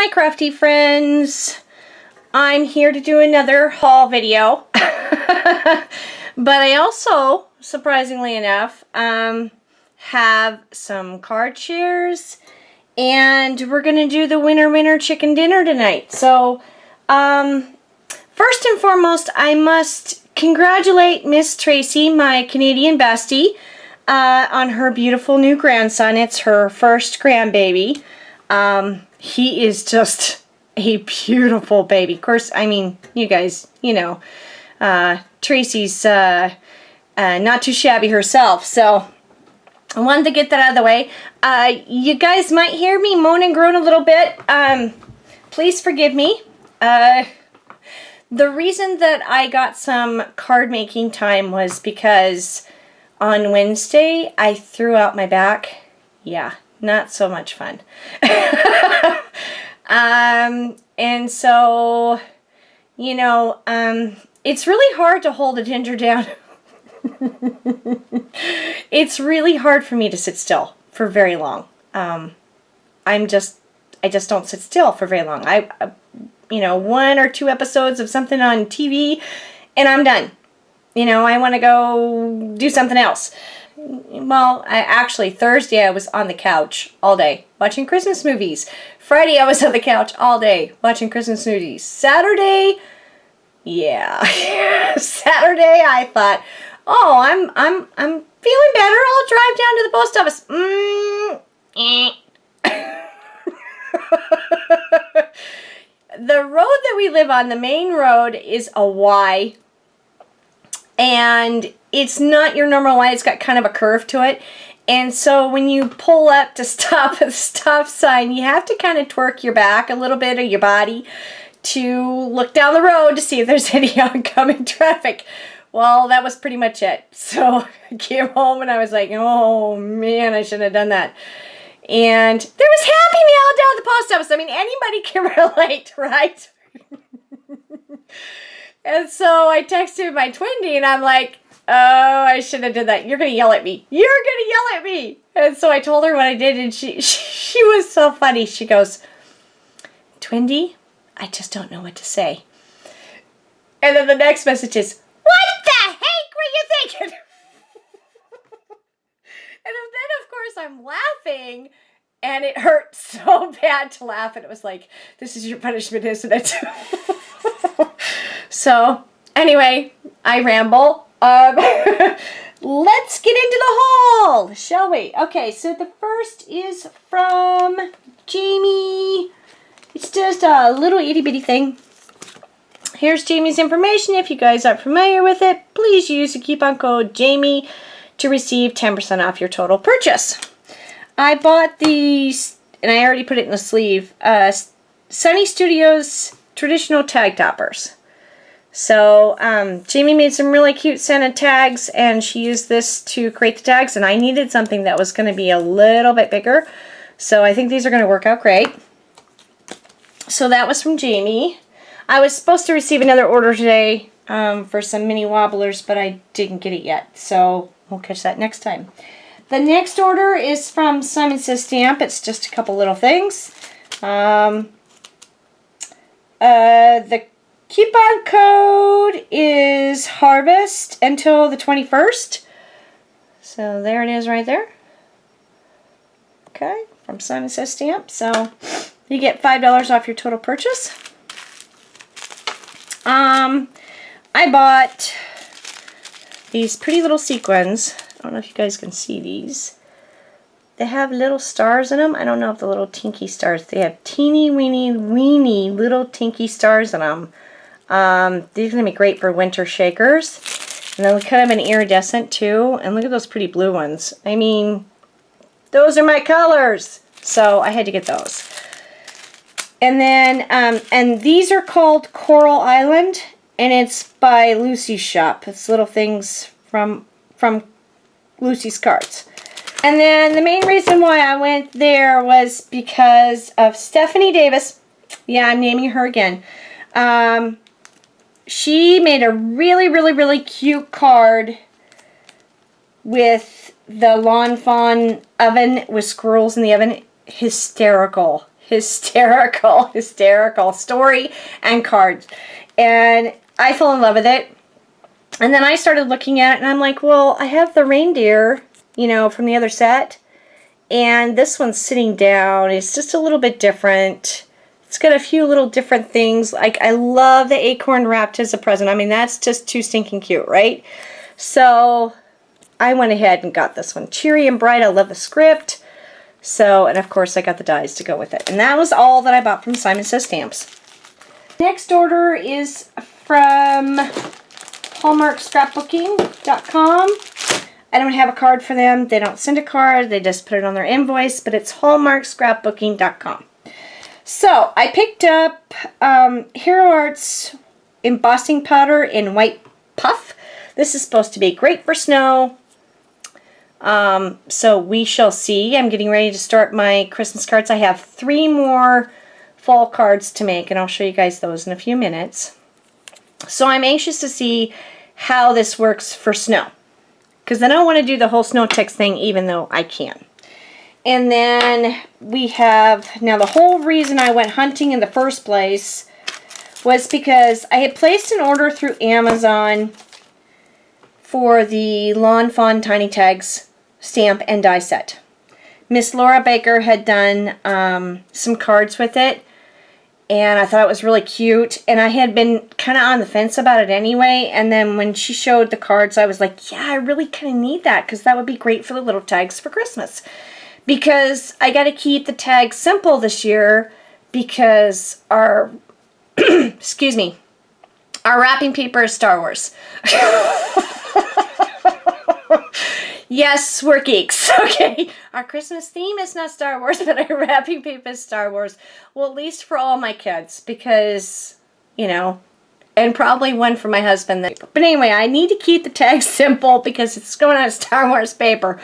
Hi crafty friends, I'm here to do another haul video, but I also, surprisingly enough, have some card shares, and we're going to do the winner chicken dinner tonight. So, first and foremost, I must congratulate Miss Tracy, my Canadian bestie, on her beautiful new grandson. It's her first grandbaby. He is just a beautiful baby. Of course, I mean, you guys, you know, Tracy's not too shabby herself, so I wanted to get that out of the way. You guys might hear me moan and groan a little bit. Please forgive me. The reason that I got some card making time was because on Wednesday I threw out my back. Yeah, not so much fun. And so, you know, it's really hard to hold a ginger down. It's really hard for me to sit still for very long. I just don't sit still for very long. You know, 1 or 2 episodes of something on TV and I'm done. You know, I want to go do something else. Well, actually, Thursday I was on the couch all day watching Christmas movies. Friday I was on the couch all day watching Christmas movies. Saturday, yeah, Saturday I thought, oh, I'm feeling better. I'll drive down to the post office. The road that we live on, the main road, is a Y. And it's not your normal Y. It's got kind of a curve to it. And so when you pull up to stop at the stop sign, you have to kind of twerk your back a little bit, or your body, to look down the road to see if there's any oncoming traffic. Well, that was pretty much it. So I came home and I was like, oh man, I shouldn't have done that. And there was Happy Meal down at the post office. I mean, anybody can relate, right? And so I texted my twinnie and I'm like, oh, I shouldn't have done that. You're going to yell at me. You're going to yell at me. And so I told her what I did, and she was so funny. She goes, Twindy, I just don't know what to say. And then the next message is, what the heck were you thinking? And then, of course, I'm laughing, and it hurt so bad to laugh. And it was like, this is your punishment, isn't it? So, anyway, I ramble. Let's get into the haul, shall we? Okay, so the first is from Jamie. It's just a little itty bitty thing. Here's Jamie's information. If you guys aren't familiar with it, please use the coupon code Jamie to receive 10% off your total purchase. I bought these, and I already put it in the sleeve, Sunny Studios traditional tag toppers. So, Jamie made some really cute scented tags, and she used this to create the tags, and I needed something that was going to be a little bit bigger. So I think these are going to work out great. So that was from Jamie. I was supposed to receive another order today for some mini wobblers, but I didn't get it yet. So we'll catch that next time. The next order is from Simon Says Stamp. It's just a couple little things. The coupon code is Harvest until the 21st. So there it is right there. Okay, from Simon Says Stamp. So you get $5 off your total purchase. I bought these pretty little sequins. I don't know if you guys can see these. They have little stars in them. I don't know if the little tinky stars. They have teeny weeny little tinky stars in them. These are going to be great for winter shakers. And they're kind of an iridescent too. And look at those pretty blue ones. I mean, those are my colors. So I had to get those. And then, and these are called Coral Island. And it's by Lucy's shop. It's little things from Lucy's Cards. And then the main reason why I went there was because of Stephanie Davis. Yeah, I'm naming her again. She made a really cute card with the Lawn Fawn oven with squirrels in the oven. Hysterical. hysterical story and cards. And I fell in love with it. And then I started looking at it, and I'm like, well, I have the reindeer, you know, from the other set. And this one's sitting down. It's just a little bit different. It's got a few little different things. Like, I love the acorn wrapped as a present. I mean, that's just too stinking cute, right? So I went ahead and got this one. Cheery and bright. I love the script. So, and of course I got the dies to go with it. And that was all that I bought from Simon Says Stamps. Next order is from Hallmark Scrapbooking.com. I don't have a card for them. They don't send a card. They just put it on their invoice. But it's Hallmark Scrapbooking.com. So, I picked up Hero Arts embossing powder in white puff. This is supposed to be great for snow. So we shall see. I'm getting ready to start my Christmas cards. I have 3 more fall cards to make, and I'll show you guys those in a few minutes. So I'm anxious to see how this works for snow, because I don't want to do the whole snow text thing, even though I can. And then we have, now the whole reason I went hunting in the first place was because I had placed an order through Amazon for the Lawn Fawn Tiny Tags stamp and die set. Miss Laura Baker had done some cards with it, and I thought it was really cute, and I had been kind of on the fence about it anyway, and then when she showed the cards, I was like, yeah, I really kind of need that, because that would be great for the little tags for Christmas. Because I got to keep the tags simple this year, because our, excuse me, our wrapping paper is Star Wars. Yes, we're geeks, okay? Our Christmas theme is not Star Wars, but our wrapping paper is Star Wars. Well, at least for all my kids, because, you know, and probably one for my husband. But anyway, I need to keep the tags simple because it's going on Star Wars paper.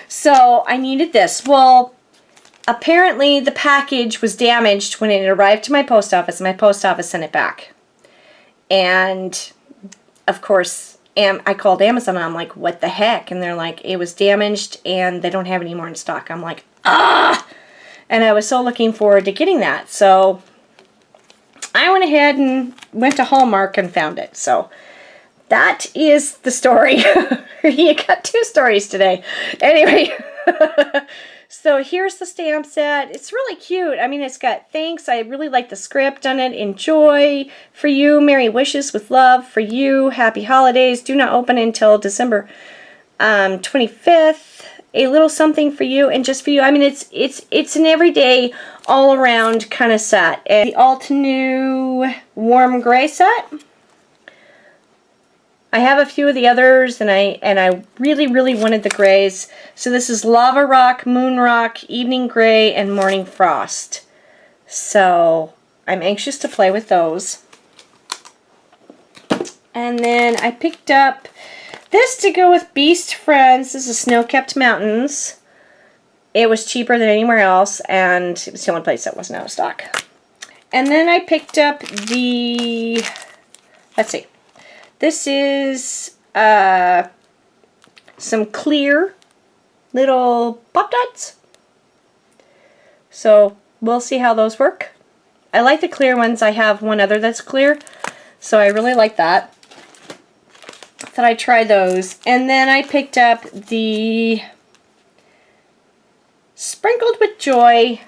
So I needed this. Well, apparently the package was damaged when it arrived to my post office, and my post office sent it back. And, of course, I called Amazon, and I'm like, what the heck? And they're like, it was damaged, and they don't have any more in stock. I'm like, ah! And I was so looking forward to getting that. So I went ahead and went to Hallmark and found it. So that is the story. You got 2 stories today. Anyway, so here's the stamp set. It's really cute. I mean, it's got thanks. I really like the script on it. Enjoy. For you, Merry Wishes with love. For you, Happy Holidays. Do not open until December 25th. A little something for you and just for you. I mean, it's an everyday, all around kind of set. And the all-to-new warm gray set. I have a few of the others, and I really, really wanted the grays. So this is Lava Rock, Moon Rock, Evening Gray, and Morning Frost. So I'm anxious to play with those. And then I picked up this to go with Beast Friends. This is Snow-Kept Mountains. It was cheaper than anywhere else, and it was the only place that wasn't out of stock. And then I picked up the, let's see. This is some clear little pop dots. So we'll see how those work. I like the clear ones. I have one other that's clear, so I really like that. Thought I'd try those. And then I picked up the Sprinkled with Joy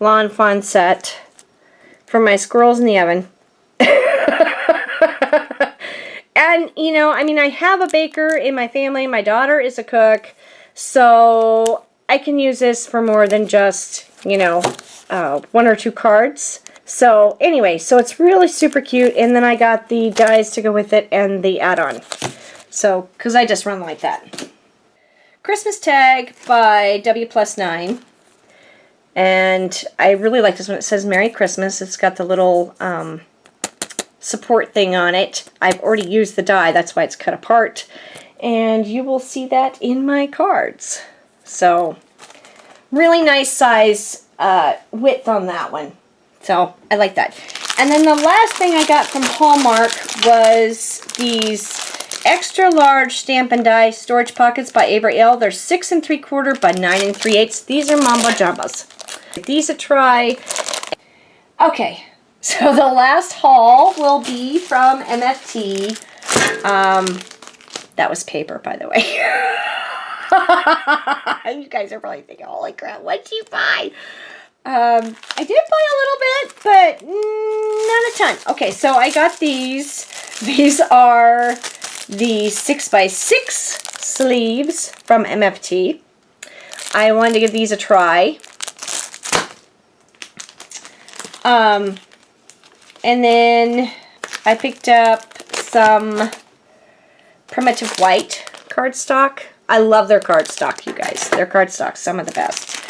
Lawn Fawn set for my squirrels in the oven. And, you know, I mean, I have a baker in my family. My daughter is a cook. So I can use this for more than just, you know, 1 or 2 cards. So anyway, so it's really super cute. And then I got the dies to go with it and the add-on. So, because I just run like that. Christmas Tag by W+9. And I really like this one. It says Merry Christmas. It's got the little support thing on it. I've already used the die, that's why it's cut apart. And you will see that in my cards. So, really nice size width on that one. So, I like that. And then the last thing I got from Hallmark was these extra large stamp and die storage pockets by Avery L. They're 6 3/4 by 9 3/8. These are Mambo Jambos. Give these a try. Okay, so the last haul will be from MFT. That was paper, by the way. You guys are probably thinking, holy crap, what'd you buy? I did buy a little bit, but not a ton. Okay, so I got these. These are the 6x6 sleeves from MFT. I wanted to give these a try. And then I picked up some Primitive White cardstock. I love their cardstock, you guys. Their cardstock's some of the best.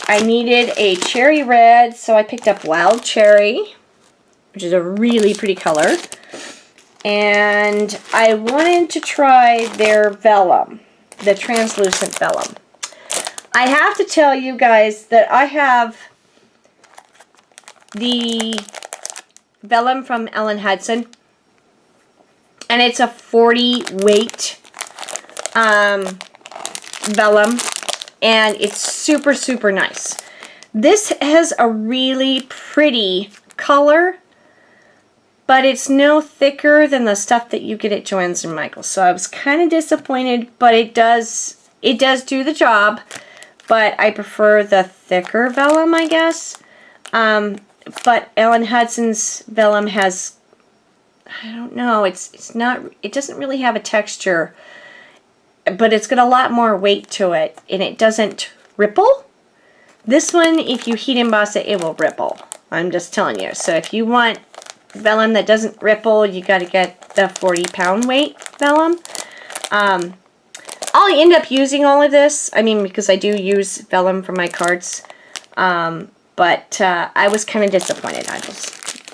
I needed a cherry red, so I picked up Wild Cherry, which is a really pretty color. And I wanted to try their vellum, the translucent vellum. I have to tell you guys that I have the vellum from Ellen Hudson, and it's a 40 weight vellum, and it's super, super nice. This has a really pretty color, but it's no thicker than the stuff that you get at Joann's and Michael's. So I was kind of disappointed, but it does do the job. But I prefer the thicker vellum, I guess. But Ellen Hudson's vellum has, I don't know, it doesn't really have a texture, but it's got a lot more weight to it, and it doesn't ripple. This one, if you heat emboss it, it will ripple. I'm just telling you. So if you want vellum that doesn't ripple, you got to get the 40-pound weight vellum. I'll end up using all of this. I mean, because I do use vellum for my cards. But I was kind of disappointed.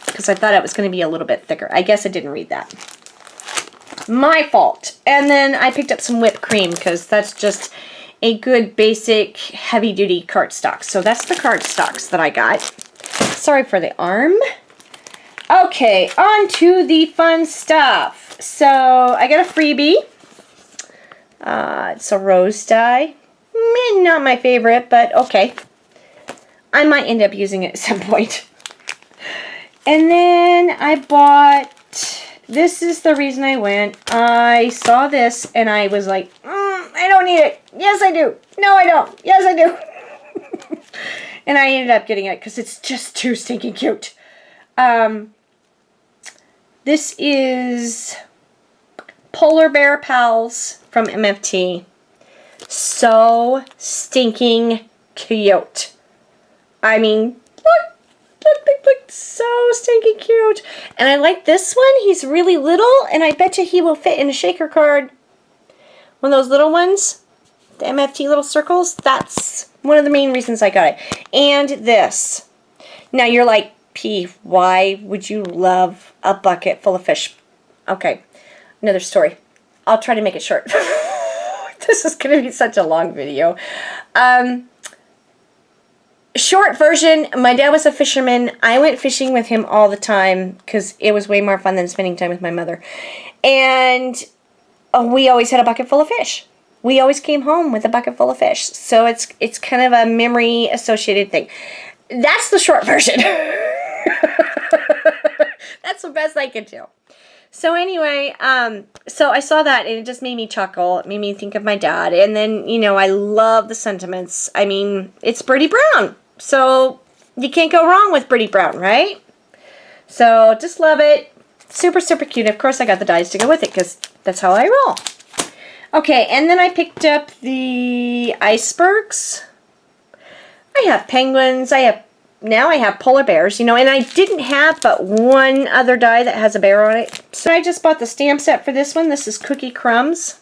Because I thought it was going to be a little bit thicker. I guess I didn't read that. My fault. And then I picked up some whipped cream because that's just a good basic heavy-duty cardstock. So that's the cardstocks that I got. Sorry for the arm. Okay, on to the fun stuff. So I got a freebie. It's a rose die. Not my favorite, but okay. I might end up using it at some point. And then I bought, this is the reason I went. I saw this and I was like, I don't need it. Yes, I do. No, I don't. Yes, I do. And I ended up getting it because it's just too stinking cute. This is Polar Bear Pals from MFT. So stinking cute. I mean, look, so stinking cute. And I like this one. He's really little, and I bet you he will fit in a shaker card. One of those little ones, the MFT little circles. That's one of the main reasons I got it. And this. Now you're like, P, why would you love a bucket full of fish? Okay, another story. I'll try to make it short. This is going to be such a long video. Short version, my dad was a fisherman. I went fishing with him all the time because it was way more fun than spending time with my mother. And we always had a bucket full of fish. We always came home with a bucket full of fish. So it's kind of a memory associated thing. That's the short version. That's the best I could do. So anyway, so I saw that and it just made me chuckle. It made me think of my dad. And then, you know, I love the sentiments. I mean, it's Birdie Brown. So you can't go wrong with Birdie Brown, right? So just love it. Super, super cute. Of course, I got the dies to go with it because that's how I roll. Okay, and then I picked up the icebergs. I have penguins. Now I have polar bears, you know, and I didn't have but one other die that has a bear on it. So I just bought the stamp set for this one. This is Cookie Crumbs.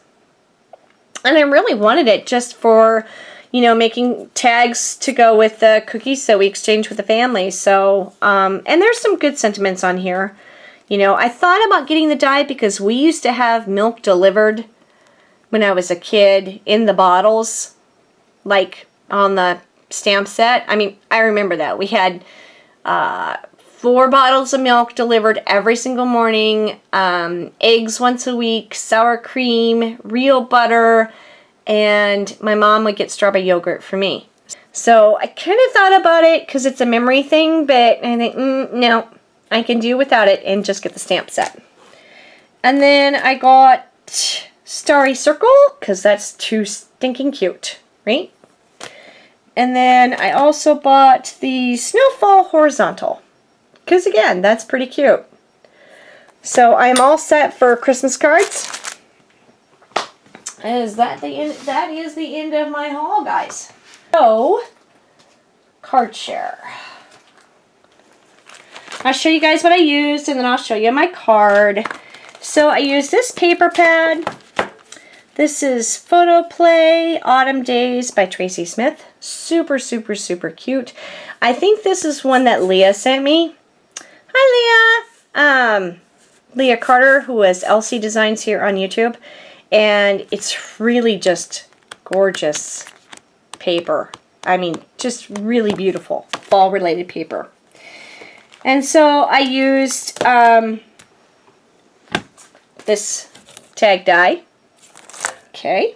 And I really wanted it just for, you know, making tags to go with the cookies so we exchange with the family. So, and there's some good sentiments on here. You know, I thought about getting the die because we used to have milk delivered when I was a kid in the bottles, like on the stamp set. I mean, I remember that. We had 4 bottles of milk delivered every single morning, eggs once a week, sour cream, real butter, and my mom would get strawberry yogurt for me. So I kind of thought about it because it's a memory thing, but I think, no, I can do without it and just get the stamp set. And then I got Starry Circle because that's too stinking cute, right? And then I also bought the Snowfall Horizontal because, again, that's pretty cute. So I'm all set for Christmas cards. Is that the end? That is the end of my haul, guys. So, card share. I'll show you guys what I used, and then I'll show you my card. So I used this paper pad. This is Photo Play Autumn Days by Tracy Smith. Super, super, super cute. I think this is one that Leah sent me. Hi, Leah. Leah Carter, who has Elsie Designs here on YouTube. And it's really just gorgeous paper. I mean, just really beautiful fall-related paper. And so I used this tag die. Okay.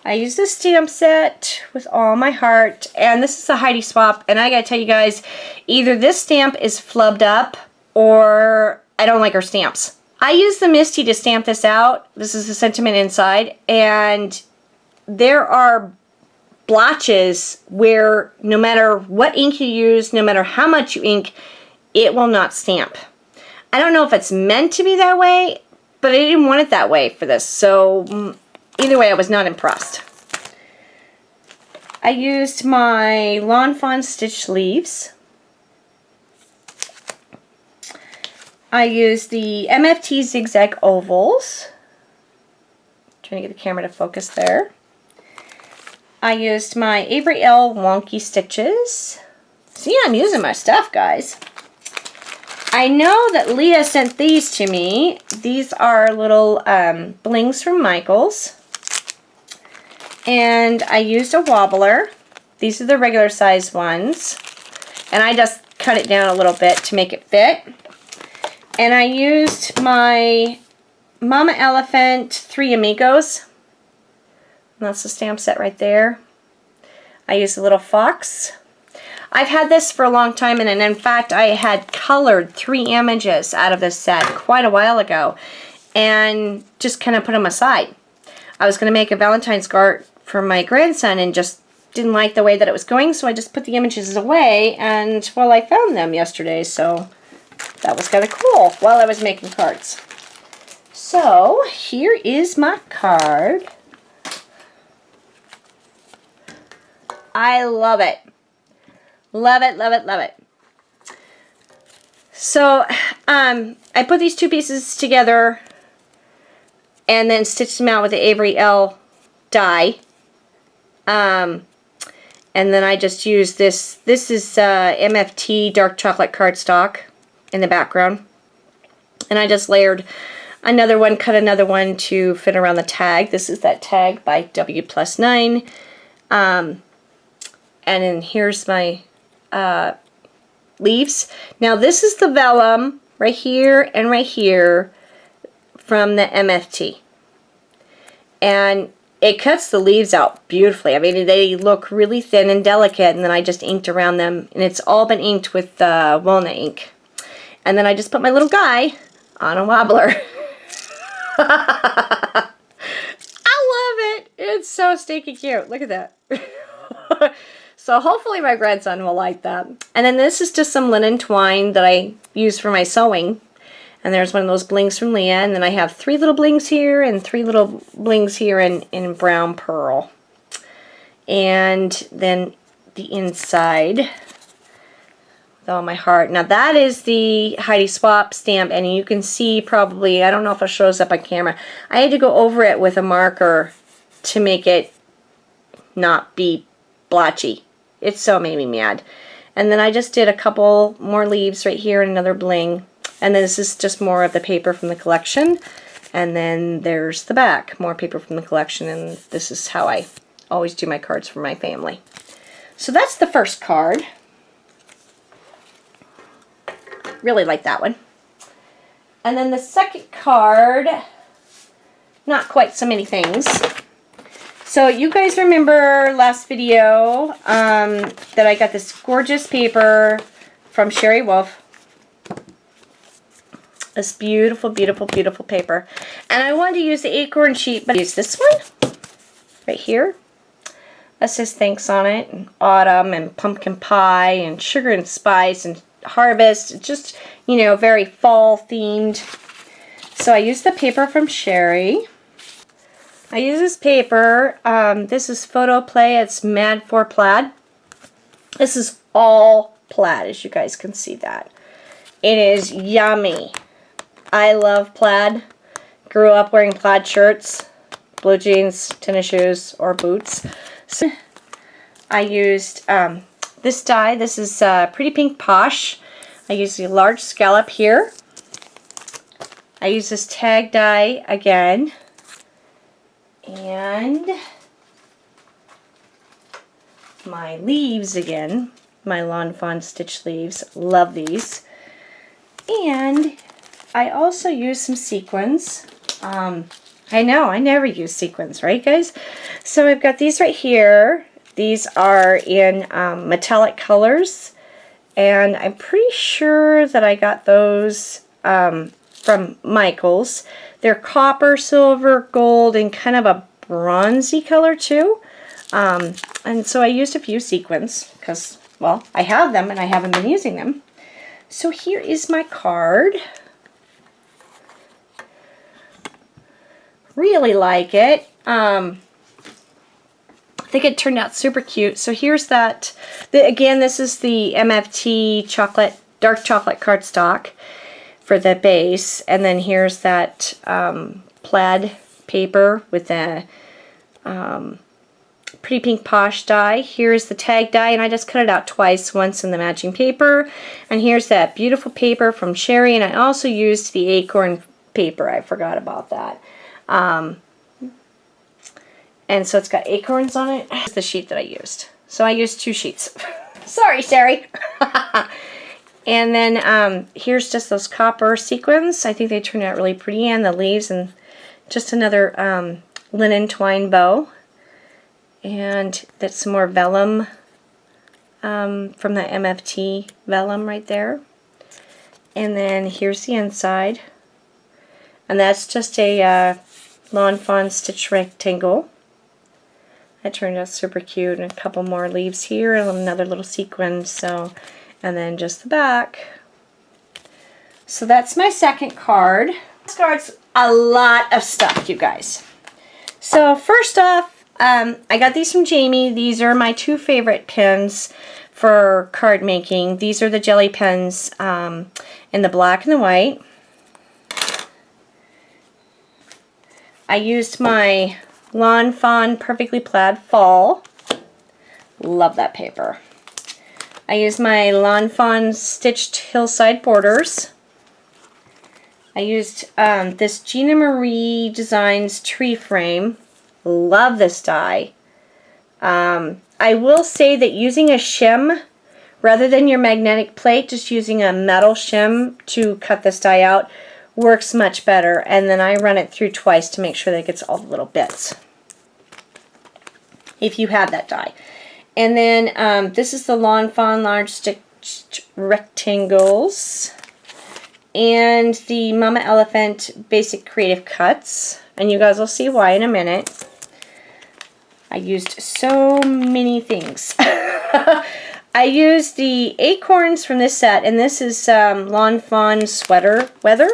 I used this stamp set with all my heart. And this is a Heidi swap. And I gotta tell you guys, either this stamp is flubbed up or I don't like her stamps. I used the Misty to stamp this out. This is the sentiment inside. And there are blotches where no matter what ink you use, no matter how much you ink, it will not stamp. I don't know if it's meant to be that way, but I didn't want it that way for this. So either way, I was not impressed. I used my Lawn Fawn Stitch Leaves. I used the MFT Zigzag Ovals. Trying to get the camera to focus there. I used my Avery L. Wonky Stitches. See, I'm using my stuff, guys. I know that Leah sent these to me. These are little blings from Michaels. And I used a wobbler. These are the regular size ones. And I just cut it down a little bit to make it fit. And I used my Mama Elephant Three Amigos. And that's the stamp set right there. I used a little fox. I've had this for a long time, and in fact, I had colored 3 images out of this set quite a while ago, and just kind of put them aside. I was going to make a Valentine's card for my grandson, and just didn't like the way that it was going, so I just put the images away, and well, I found them yesterday, so that was kind of cool while I was making cards. So, here is my card. I love it. Love it, love it, love it. So, I put these 2 pieces together and then stitched them out with the Avery L die. And then I just used this. This is MFT Dark Chocolate cardstock in the background. And I just layered another one, cut another one to fit around the tag. This is that tag by W+9. And then here's my leaves. Now this is the vellum right here and right here from the MFT. And it cuts the leaves out beautifully. I mean, they look really thin and delicate, and then I just inked around them, and it's all been inked with walnut ink. And then I just put my little guy on a wobbler. I love it. It's so stinky cute. Look at that. So hopefully my grandson will like that. And then this is just some linen twine that I use for my sewing. And there's one of those blings from Leah. And then I have 3 little blings here and 3 little blings here in brown pearl. And then the inside with all my heart. Now that is the Heidi Swap stamp. And you can see probably, I don't know if it shows up on camera. I had to go over it with a marker to make it not be blotchy. It so made me mad. And then I just did a couple more leaves right here and another bling. And then this is just more of the paper from the collection. And then there's the back, more paper from the collection. And this is how I always do my cards for my family. So that's the first card. Really like that one. And then the second card, not quite so many things. So you guys remember last video that I got this gorgeous paper from Sherry Wolf. This beautiful, beautiful, beautiful paper. And I wanted to use the acorn sheet, but I used this one right here. That says thanks on it, and autumn, and pumpkin pie, and sugar and spice, and harvest. Just, you know, very fall themed. So I used the paper from Sherry. I use this paper. This is Photo Play. It's Mad for Plaid. This is all plaid, as you guys can see that. It is yummy. I love plaid. Grew up wearing plaid shirts, blue jeans, tennis shoes, or boots. So I used this die. This is Pretty Pink Posh. I used a large scallop here. I use this tag die again. And my leaves again. My Lawn Fawn stitch leaves. Love these. And I also use some sequins. I know, I never use sequins, right guys? So I've got these right here. These are in metallic colors. And I'm pretty sure that I got those from Michaels. They're copper, silver, gold, and kind of a bronzy color too. And so I used a few sequins because, well, I have them and I haven't been using them. So here is my card. Really like it. I think it turned out super cute. So here's that. Again, this is the MFT chocolate, dark chocolate cardstock for the base. And then here's that plaid paper with the Pretty Pink Posh die. Here's the tag die, and I just cut it out twice, once in the matching paper. And here's that beautiful paper from Sherry, and I also used the acorn paper. I forgot about that. And so it's got acorns on it. That's the sheet that I used. So I used 2 sheets. Sorry, Sherry. And then here's just those copper sequins. I think they turned out really pretty, and the leaves, and just another linen twine bow. And that's some more vellum from the MFT vellum right there. And then here's the inside. And that's just a Lawn Fawn stitch rectangle. That turned out super cute. And a couple more leaves here and another little sequin. So, and then just the back. So that's my second card. This card's a lot of stuff, you guys. So first off, I got these from Jamie. These are my 2 favorite pens for card making. These are the jelly pens in the black and the white. I used my Lawn Fawn Perfectly Plaid Fall. Love that paper. I used my Lawn Fawn Stitched Hillside Borders. I used this Gina Marie Designs Tree Frame. Love this die. I will say that using a shim rather than your magnetic plate, just using a metal shim to cut this die out works much better. And then I run it through twice to make sure that it gets all the little bits, if you have that die. And then this is the Lawn Fawn Large Stitch Rectangles and the Mama Elephant Basic Creative Cuts. And you guys will see why in a minute. I used so many things. I used the acorns from this set, and this is Lawn Fawn Sweater Weather.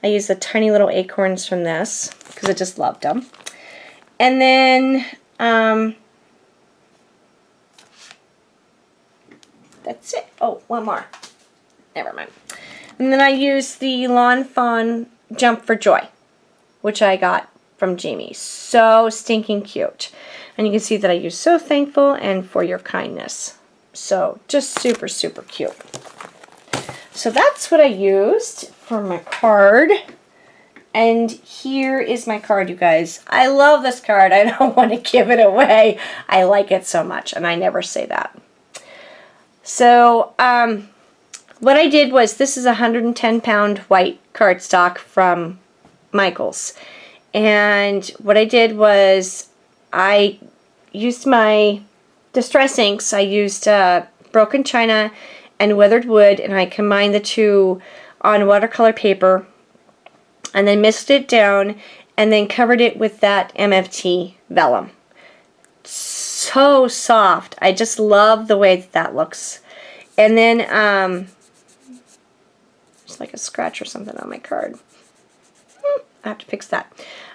I used the tiny little acorns from this because I just loved them. And then that's it. Oh, one more. Never mind. And then I used the Lawn Fawn Jump for Joy, which I got from Jamie. So stinking cute. And you can see that I use So Thankful and For Your Kindness. So just super, super cute. So that's what I used for my card. And here is my card, you guys. I love this card. I don't want to give it away. I like it so much, and I never say that. So what I did was, this is a 110-pound white cardstock from Michaels. And what I did was I used my distress inks. I used broken china and weathered wood, and I combined the two on watercolor paper and then mixed it down and then covered it with that MFT vellum. So soft. I just love the way that looks. And then there's like a scratch or something on my card. I have to fix that.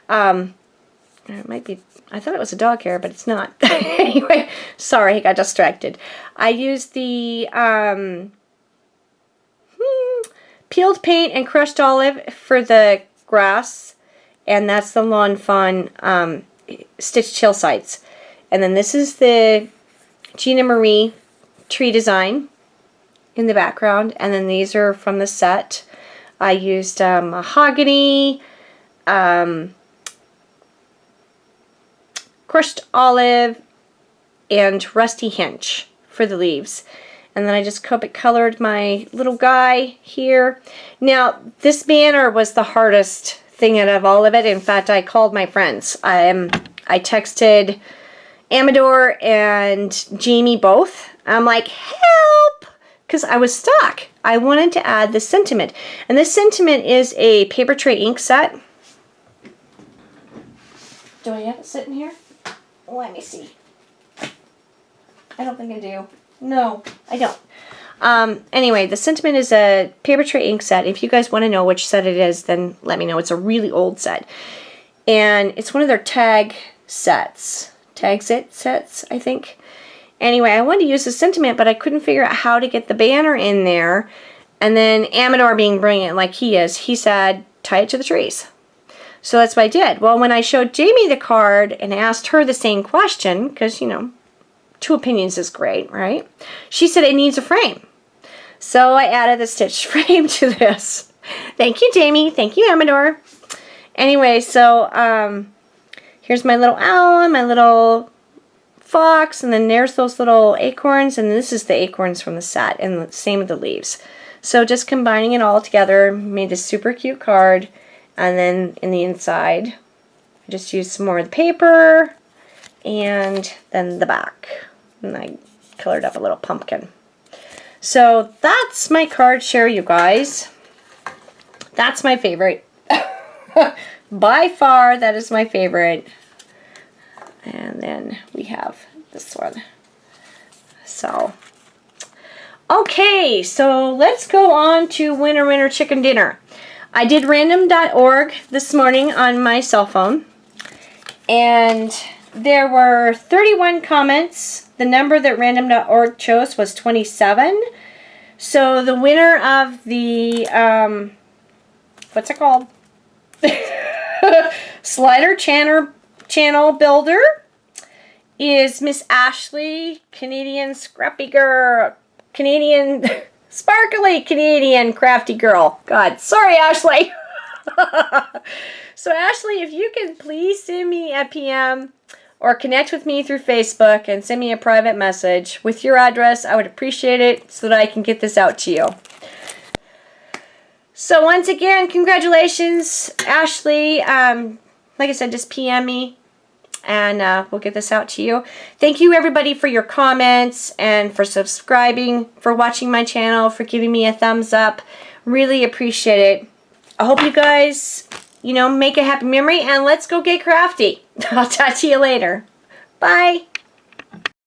It might be, I thought it was a dog hair, but it's not. Anyway, sorry, I got distracted. I used the peeled paint and crushed olive for the grass, and that's the Lawn Fawn stitched hillsides. And then this is the Gina Marie tree design in the background, and then these are from the set. I used mahogany, crushed olive, and rusty hinge for the leaves. And then I just colored my little guy here. Now, this banner was the hardest thing out of all of it. In fact, I called my friends. I texted Amador and Jamie both. I'm like, help! Because I was stuck. I wanted to add the sentiment. And this sentiment is a paper tray ink set. Do I have it sitting here? Let me see. I don't think I do. No, I don't. Anyway, the sentiment is a paper tray ink set. If you guys want to know which set it is, then let me know. It's a really old set. And it's one of their tag sets. Sets, I think. Anyway, I wanted to use the sentiment, but I couldn't figure out how to get the banner in there. And then Amador, being brilliant like he is, he said, tie it to the trees. So that's what I did. Well, when I showed Jamie the card and asked her the same question, because, you know, two opinions is great, right? She said it needs a frame. So I added the stitched frame to this. Thank you, Jamie. Thank you, Amador. Anyway, so here's my little owl and my little fox, and then there's those little acorns, and this is the acorns from the set, and the same with the leaves. So just combining it all together made this super cute card. And then in the inside, I just used some more of the paper, and then the back. And I colored up a little pumpkin. So that's my card share, you guys. That's my favorite. By far, that is my favorite. And then we have this one. So, okay, so let's go on to Winner Chicken Dinner. I did random.org this morning on my cell phone, and there were 31 comments. The number that random.org chose was 27. So the winner of the, what's it called? Slider Channel Builder is Miss Ashley, Canadian Scrappy Girl, Canadian... Sparkly Canadian crafty girl. God, sorry, Ashley. So, Ashley, if you can please send me a PM or connect with me through Facebook and send me a private message with your address, I would appreciate it so that I can get this out to you. So, once again, congratulations, Ashley. Like I said, just PM me, and we'll get this out to you. Thank you, everybody, for your comments and for subscribing, for watching my channel, for giving me a thumbs up. Really appreciate it. I hope you guys, you know, make a happy memory, and let's go get crafty. I'll talk to you later. Bye.